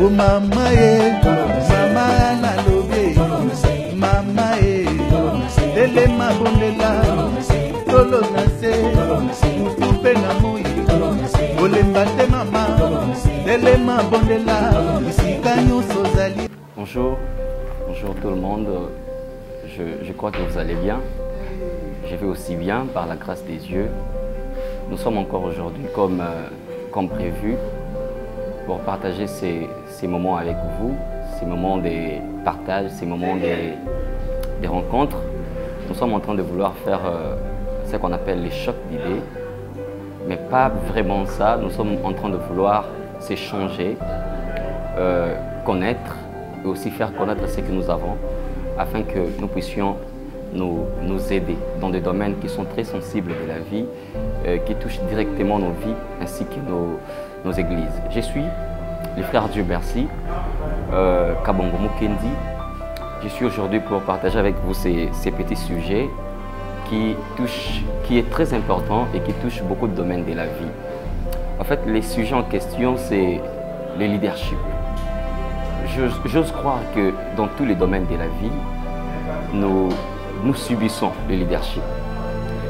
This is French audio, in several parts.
Oh mama e, mama na lobe, mama e, dele ma bondela, tolo na se, mutupe na moi, olemba te mama, dele ma bondela, isika nyonso zali. Bonjour, bonjour tout le monde, je crois que vous allez bien. Je vais aussi bien par la grâce des dieux. Nous sommes encore aujourd'hui comme prévu pour partager ces moments avec vous, ces moments de partage, ces moments des rencontres. Nous sommes en train de vouloir faire ce qu'on appelle les chocs d'idées, mais pas vraiment ça. Nous sommes en train de vouloir s'échanger, connaître et aussi faire connaître ce que nous avons afin que nous puissions nous aider dans des domaines qui sont très sensibles de la vie, qui touchent directement nos vies ainsi que nos églises. Je suis le frère Dieu merci, Kabongo Mukendi. Je suis aujourd'hui pour partager avec vous ces petits sujets qui est très important et qui touchent beaucoup de domaines de la vie. En fait, les sujets en question, c'est le leadership. J'ose croire que dans tous les domaines de la vie, nous subissons le leadership.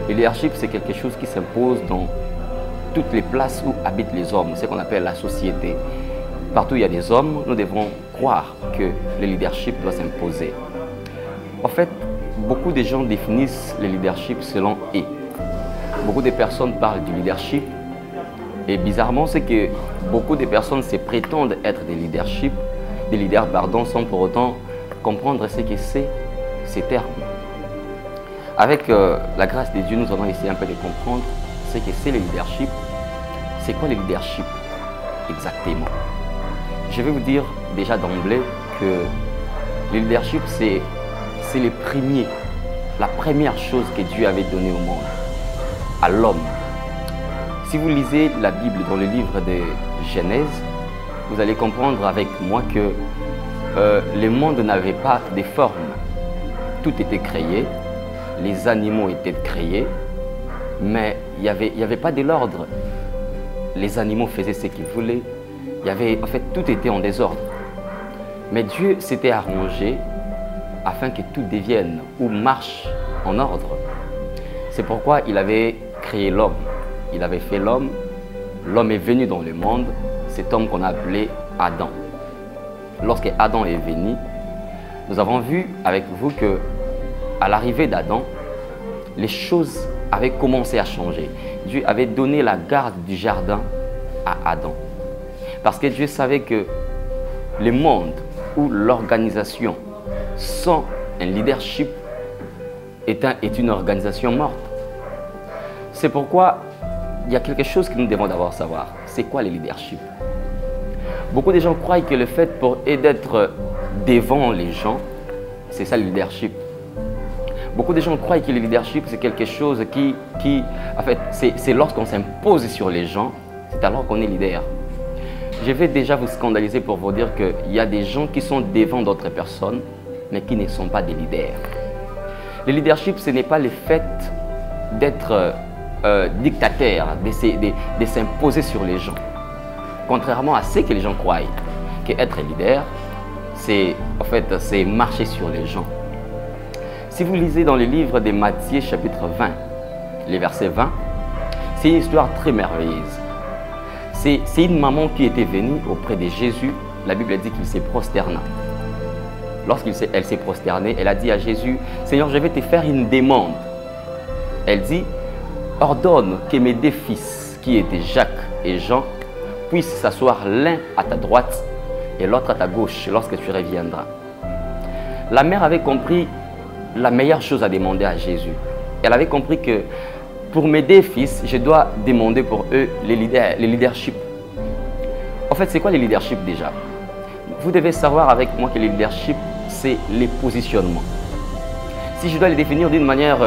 Le leadership, c'est quelque chose qui s'impose dans toutes les places où habitent les hommes, ce qu'on appelle la société. Partout où il y a des hommes, nous devons croire que le leadership doit s'imposer. En fait, beaucoup de gens définissent le leadership selon eux. Beaucoup de personnes parlent du leadership et bizarrement, c'est que beaucoup de personnes se prétendent être des leaders, sans pour autant comprendre ce que c'est ces termes. Avec la grâce de Dieu, nous allons essayer un peu de comprendre ce que c'est le leadership. C'est quoi le leadership exactement? Je vais vous dire déjà d'emblée que le leadership, c'est la première chose que Dieu avait donnée au monde, à l'homme. Si vous lisez la Bible dans le livre de Genèse, vous allez comprendre avec moi que le monde n'avait pas de forme. Tout était créé, les animaux étaient créés, mais il n'y avait pas de l'ordre. Les animaux faisaient ce qu'ils voulaient. En fait, tout était en désordre. Mais Dieu s'était arrangé afin que tout devienne ou marche en ordre. C'est pourquoi il avait créé l'homme. Il avait fait l'homme. L'homme est venu dans le monde, cet homme qu'on a appelé Adam. Lorsque Adam est venu, nous avons vu avec vous que à l'arrivée d'Adam, les choses avaient commencé à changer. Dieu avait donné la garde du jardin à Adam. Parce que Dieu savait que le monde ou l'organisation sans un leadership est une organisation morte. C'est pourquoi il y a quelque chose que nous devons d'abord savoir. C'est quoi le leadership? Beaucoup de gens croient que le fait pour eux d'être devant les gens, c'est ça le leadership. Beaucoup de gens croient que le leadership, c'est quelque chose en fait, c'est lorsqu'on s'impose sur les gens, c'est alors qu'on est leader. Je vais déjà vous scandaliser pour vous dire qu'il y a des gens qui sont devant d'autres personnes, mais qui ne sont pas des leaders. Le leadership, ce n'est pas le fait d'être dictateur, de s'imposer sur les gens. Contrairement à ce que les gens croient, qu'être leader, c'est en fait, c'est marcher sur les gens. Si vous lisez dans le livre de Matthieu chapitre 20, le verset 20, c'est une histoire très merveilleuse. C'est une maman qui était venue auprès de Jésus. La Bible dit qu'il s'est prosterné. Lorsqu'elle s'est prosternée, elle a dit à Jésus, « Seigneur, je vais te faire une demande. » Elle dit, « Ordonne que mes deux fils, qui étaient Jacques et Jean, puissent s'asseoir l'un à ta droite et l'autre à ta gauche lorsque tu reviendras. » La mère avait compris la meilleure chose à demander à Jésus. Elle avait compris que pour mes deux fils, je dois demander pour eux le leadership. En fait, c'est quoi le leadership déjà? Vous devez savoir avec moi que le leadership, c'est les positionnements. Si je dois les définir d'une manière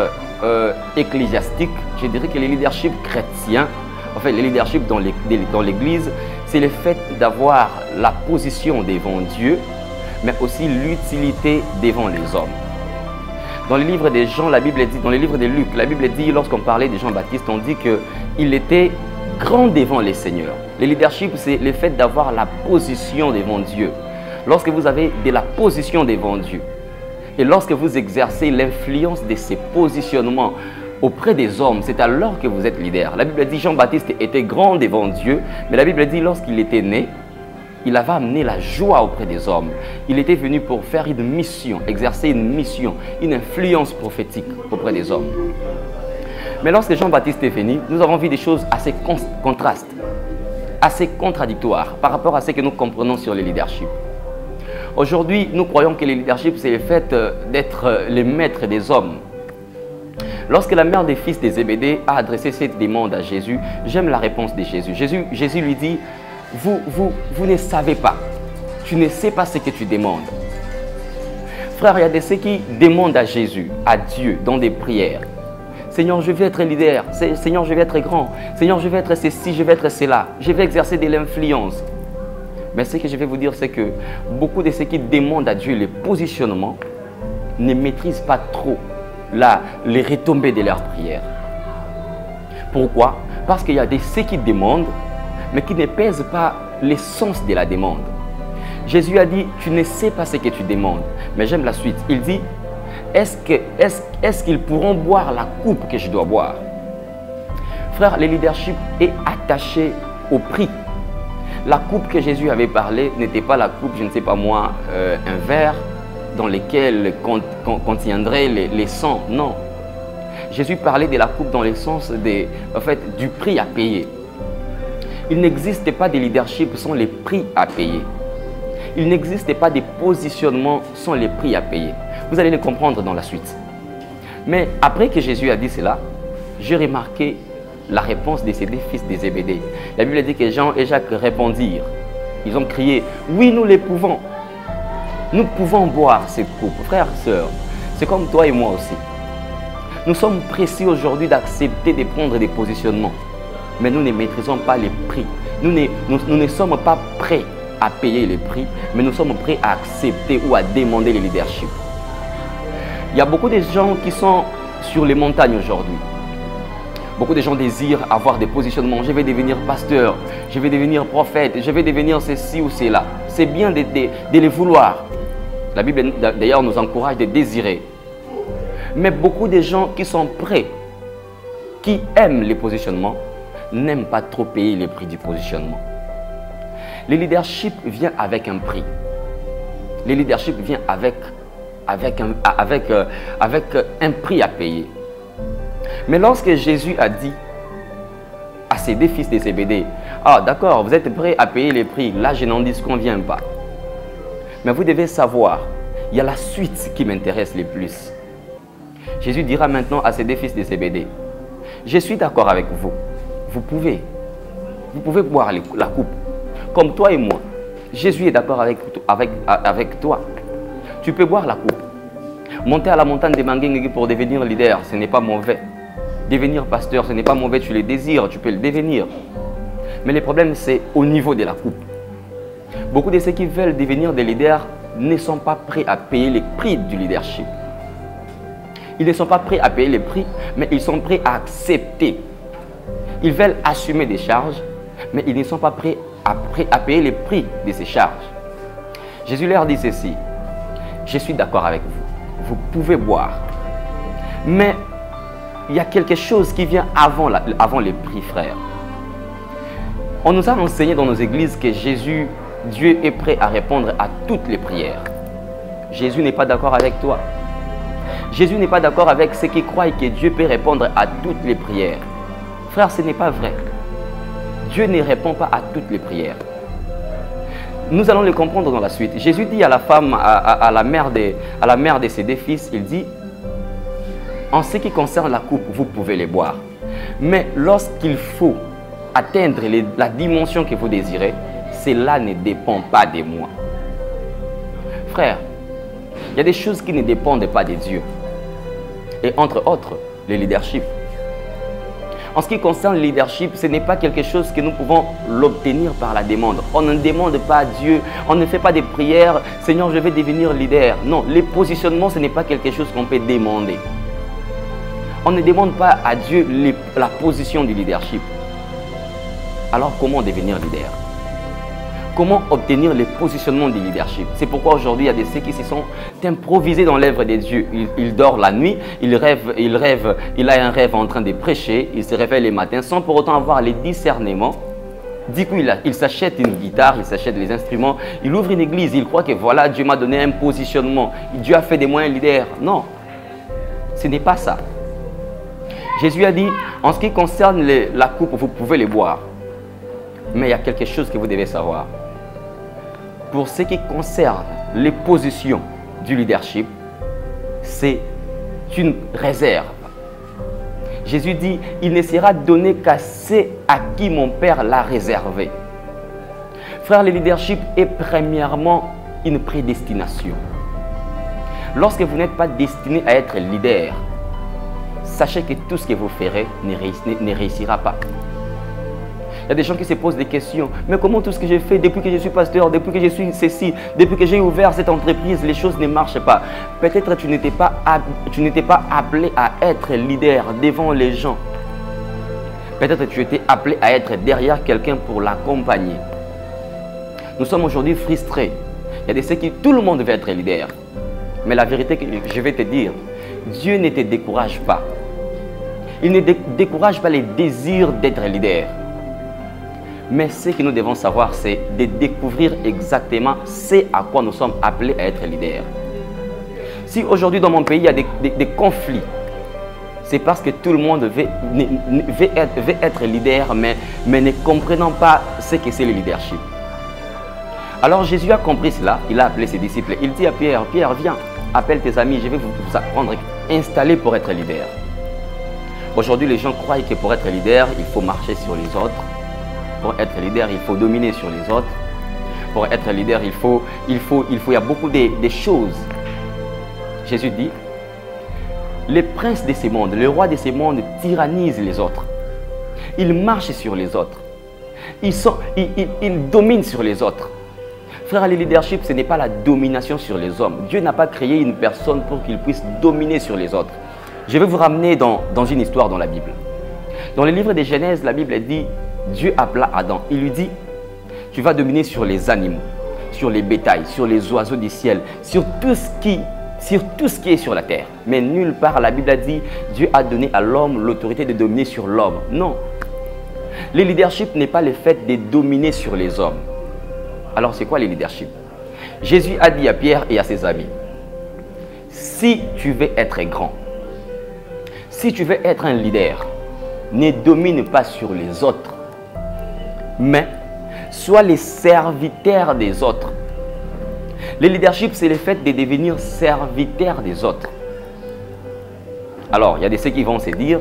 ecclésiastique, je dirais que le leadership chrétien, en fait, le leadership dans l'Église, c'est le fait d'avoir la position devant Dieu, mais aussi l'utilité devant les hommes. Dans le livre de Jean, la Bible dit, dans le livre de Luc, la Bible dit, lorsqu'on parlait de Jean-Baptiste, on dit qu'il était grand devant les seigneurs. Le leadership, c'est le fait d'avoir la position devant Dieu. Lorsque vous avez de la position devant Dieu, et lorsque vous exercez l'influence de ces positionnements auprès des hommes, c'est alors que vous êtes leader. La Bible dit Jean-Baptiste était grand devant Dieu, mais la Bible dit lorsqu'il était né, il avait amené la joie auprès des hommes. Il était venu pour faire une mission, exercer une mission, une influence prophétique auprès des hommes. Mais lorsque Jean-Baptiste est venu, nous avons vu des choses assez contrastes, assez contradictoires par rapport à ce que nous comprenons sur le leadership. Aujourd'hui, nous croyons que le leadership, c'est le fait d'être le maître des hommes. Lorsque la mère des fils de Zébédée a adressé cette demande à Jésus, j'aime la réponse de Jésus. Jésus lui dit, vous ne savez pas, tu ne sais pas ce que tu demandes. Frère, il y a de ceux qui demandent à Jésus, à Dieu, dans des prières. Seigneur, je veux être leader. Seigneur, je veux être grand. Seigneur, je veux être ceci, je veux être cela. Je veux exercer de l'influence. Mais ce que je vais vous dire, c'est que beaucoup de ceux qui demandent à Dieu le positionnement ne maîtrisent pas trop les retombées de leurs prières. Pourquoi? Parce qu'il y a de ceux qui demandent, mais qui ne pèsent pas l'essence de la demande. Jésus a dit, tu ne sais pas ce que tu demandes. Mais j'aime la suite. Il dit, est-ce qu'ils pourront boire la coupe que je dois boire? Frère, le leadership est attaché au prix. La coupe que Jésus avait parlé n'était pas la coupe, je ne sais pas moi, un verre dans lequel contiendrait les sangs. Non. Jésus parlait de la coupe dans le sens du prix à payer. Il n'existe pas de leadership sans les prix à payer. Il n'existe pas de positionnement sans les prix à payer. Vous allez le comprendre dans la suite. Mais après que Jésus a dit cela, j'ai remarqué la réponse de ces deux fils de Zébédée. La Bible dit que Jean et Jacques répondirent. Ils ont crié, oui, nous les pouvons. Nous pouvons boire cette coupe. Frères, sœurs, c'est comme toi et moi aussi. Nous sommes pressés aujourd'hui d'accepter de prendre des positionnements. Mais nous ne maîtrisons pas les prix. Nous ne sommes pas prêts à payer les prix, mais nous sommes prêts à accepter ou à demander le leadership. Il y a beaucoup de gens qui sont sur les montagnes aujourd'hui. Beaucoup de gens désirent avoir des positionnements. Je vais devenir pasteur, je vais devenir prophète, je vais devenir ceci ou cela. C'est bien de les vouloir. La Bible d'ailleurs nous encourage de désirer. Mais beaucoup de gens qui sont prêts, qui aiment les positionnements, n'aiment pas trop payer les prix du positionnement. Le leadership vient avec un prix. Le leadership vient avec un prix à payer. Mais lorsque Jésus a dit à ses deux fils de Zébédée, ah d'accord, vous êtes prêts à payer les prix, là je n'en disconviens pas. Mais vous devez savoir, il y a la suite qui m'intéresse le plus. Jésus dira maintenant à ses deux fils de Zébédée, je suis d'accord avec vous, vous pouvez boire la coupe, comme toi et moi. Jésus est d'accord avec toi. Tu peux boire la coupe. Monter à la montagne de Manguingue pour devenir leader, ce n'est pas mauvais. Devenir pasteur, ce n'est pas mauvais, tu le désires, tu peux le devenir. Mais le problème, c'est au niveau de la coupe. Beaucoup de ceux qui veulent devenir des leaders ne sont pas prêts à payer les prix du leadership. Ils ne sont pas prêts à payer les prix, mais ils sont prêts à accepter. Ils veulent assumer des charges, mais ils ne sont pas prêts à payer les prix de ces charges. Jésus leur dit ceci, je suis d'accord avec vous, vous pouvez boire. Mais il y a quelque chose qui vient avant les prix, frères. On nous a enseigné dans nos églises que Dieu est prêt à répondre à toutes les prières. Jésus n'est pas d'accord avec toi. Jésus n'est pas d'accord avec ceux qui croient que Dieu peut répondre à toutes les prières. Frère, ce n'est pas vrai. Dieu ne répond pas à toutes les prières. Nous allons le comprendre dans la suite. Jésus dit à la femme, à la mère de ses deux fils, il dit, en ce qui concerne la coupe, vous pouvez les boire. Mais lorsqu'il faut atteindre la dimension que vous désirez, cela ne dépend pas de moi. Frère, il y a des choses qui ne dépendent pas de Dieu. Et entre autres, le leadership. En ce qui concerne le leadership, ce n'est pas quelque chose que nous pouvons l'obtenir par la demande. On ne demande pas à Dieu, on ne fait pas des prières, Seigneur, je vais devenir leader. Non, les positionnements, ce n'est pas quelque chose qu'on peut demander. On ne demande pas à Dieu la position du leadership. Alors comment devenir leader? Comment obtenir les positionnements du leadership? C'est pourquoi aujourd'hui, il y a des ceux qui se sont improvisés dans l'œuvre des dieux. Il dort la nuit, il a un rêve en train de prêcher, il se réveille les matins sans pour autant avoir les discernements. Du coup, il s'achète une guitare, il s'achète les instruments, il ouvre une église, il croit que voilà, Dieu m'a donné un positionnement, Dieu a fait de moi un leader. Non, ce n'est pas ça. Jésus a dit, en ce qui concerne la coupe, vous pouvez les boire. Mais il y a quelque chose que vous devez savoir. Pour ce qui concerne les positions du leadership, c'est une réserve. Jésus dit, il ne sera donné qu'à ceux à qui mon Père l'a réservé. Frère, le leadership est premièrement une prédestination. Lorsque vous n'êtes pas destiné à être leader, sachez que tout ce que vous ferez ne réussira pas. Il y a des gens qui se posent des questions. Mais comment tout ce que j'ai fait depuis que je suis pasteur, depuis que je suis ceci, depuis que j'ai ouvert cette entreprise, les choses ne marchent pas. Peut-être tu n'étais pas appelé à être leader devant les gens. Peut-être tu étais appelé à être derrière quelqu'un pour l'accompagner. Nous sommes aujourd'hui frustrés. Il y a des ceux qui, tout le monde veut être leader. Mais la vérité que je vais te dire, Dieu ne te décourage pas. Il ne décourage pas les désirs d'être leader. Mais ce que nous devons savoir, c'est de découvrir exactement ce à quoi nous sommes appelés à être leaders. Si aujourd'hui dans mon pays, il y a des conflits, c'est parce que tout le monde veut être leader, mais ne comprenant pas ce que c'est le leadership. Alors Jésus a compris cela, il a appelé ses disciples. Il dit à Pierre, Pierre, viens, appelle tes amis, je vais vous apprendre, installer pour être leader. Aujourd'hui, les gens croient que pour être leader, il faut marcher sur les autres. Pour être leader, il faut dominer sur les autres. Pour être leader, il y a beaucoup de choses. Jésus dit, les princes de ces mondes, les rois de ces mondes tyrannisent les autres. Ils marchent sur les autres. Ils dominent sur les autres. Frère, le leadership, ce n'est pas la domination sur les hommes. Dieu n'a pas créé une personne pour qu'il puisse dominer sur les autres. Je vais vous ramener dans une histoire dans la Bible. Dans le livre de Genèse, la Bible dit, Dieu appela Adam. Il lui dit, tu vas dominer sur les animaux, sur les bétails, sur les oiseaux du ciel, sur tout ce qui est sur la terre. Mais nulle part, la Bible a dit, Dieu a donné à l'homme l'autorité de dominer sur l'homme. Non. Le leadership n'est pas le fait de dominer sur les hommes. Alors, c'est quoi le leadership? Jésus a dit à Pierre et à ses amis, si tu veux être grand, si tu veux être un leader, ne domine pas sur les autres, mais sois les serviteurs des autres. Le leadership, c'est le fait de devenir serviteur des autres. Alors, il y a des ceux qui vont se dire,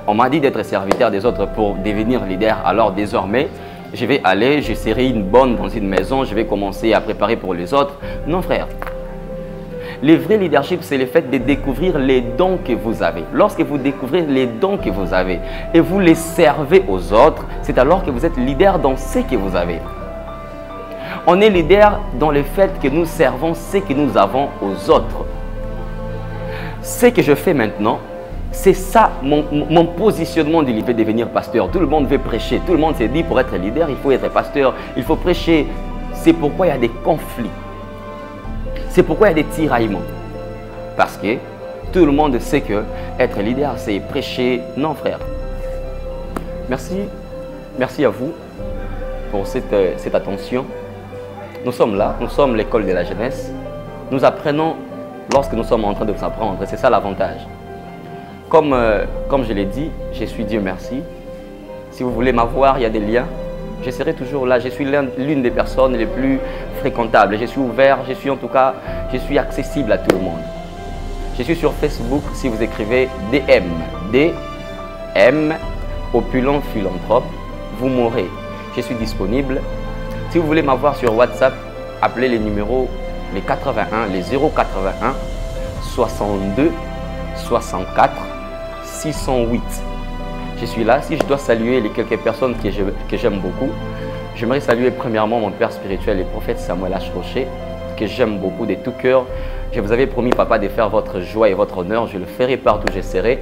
on m'a dit d'être serviteur des autres pour devenir leader, alors désormais, je vais aller, je serai une bonne dans une maison, je vais commencer à préparer pour les autres. Non, frère. Le vrai leadership, c'est le fait de découvrir les dons que vous avez. Lorsque vous découvrez les dons que vous avez et vous les servez aux autres, c'est alors que vous êtes leader dans ce que vous avez. On est leader dans le fait que nous servons ce que nous avons aux autres. Ce que je fais maintenant, c'est ça mon positionnement de devenir pasteur. Tout le monde veut prêcher. Tout le monde s'est dit pour être leader, il faut être pasteur, il faut prêcher. C'est pourquoi il y a des conflits. C'est pourquoi il y a des tiraillements. Parce que tout le monde sait que être leader, c'est prêcher. Non, frère. Merci. Merci à vous pour cette attention. Nous sommes là, nous sommes l'école de la jeunesse. Nous apprenons lorsque nous sommes en train de vous apprendre. C'est ça l'avantage. Comme je l'ai dit, je suis Dieu merci. Si vous voulez m'avoir, il y a des liens. Je serai toujours là. Je suis l'une des personnes les plus fréquentables. Je suis ouvert, je suis accessible à tout le monde. Je suis sur Facebook. Si vous écrivez DM, opulent philanthrope, vous m'aurez. Je suis disponible. Si vous voulez m'avoir sur WhatsApp, appelez les numéros, les 81, les 081 62 64 608. Je suis là. Si je dois saluer les quelques personnes que j'aime beaucoup, j'aimerais saluer premièrement mon père spirituel, le prophète Samuel H. Rocher, que j'aime beaucoup de tout cœur. Je vous avais promis, papa, de faire votre joie et votre honneur. Je le ferai partout où je serai.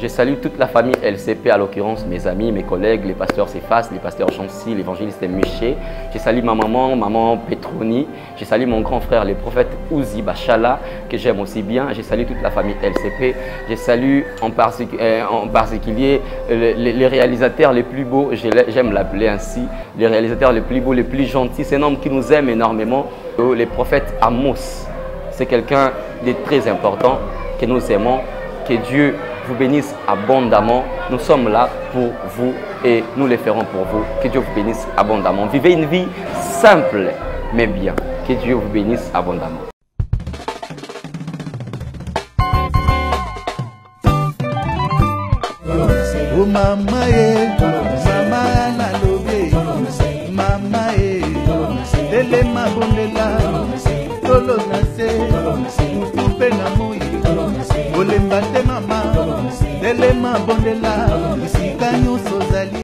Je salue toute la famille LCP, à l'occurrence mes amis, mes collègues, les pasteurs Céphas, les pasteurs Chancy, l'évangéliste Miché. Je salue ma maman, maman Petroni. Je salue mon grand frère, le prophète Ouzi Bachala, que j'aime aussi bien. Je salue toute la famille LCP. Je salue en particulier les réalisateurs les plus beaux, j'aime l'appeler ainsi, les réalisateurs les plus beaux, les plus gentils. C'est un homme qui nous aime énormément. Le prophète Amos, c'est quelqu'un de très important que nous aimons. Que Dieu vous bénisse abondamment. Nous sommes là pour vous et nous le ferons pour vous. Que Dieu vous bénisse abondamment. Vivez une vie simple mais bien. Que Dieu vous bénisse abondamment. Oh mama mama na lobe, mama telema bondela, tolo na se, mutupe na moi, olemba te mama, telema bondela, isika nyonso zali.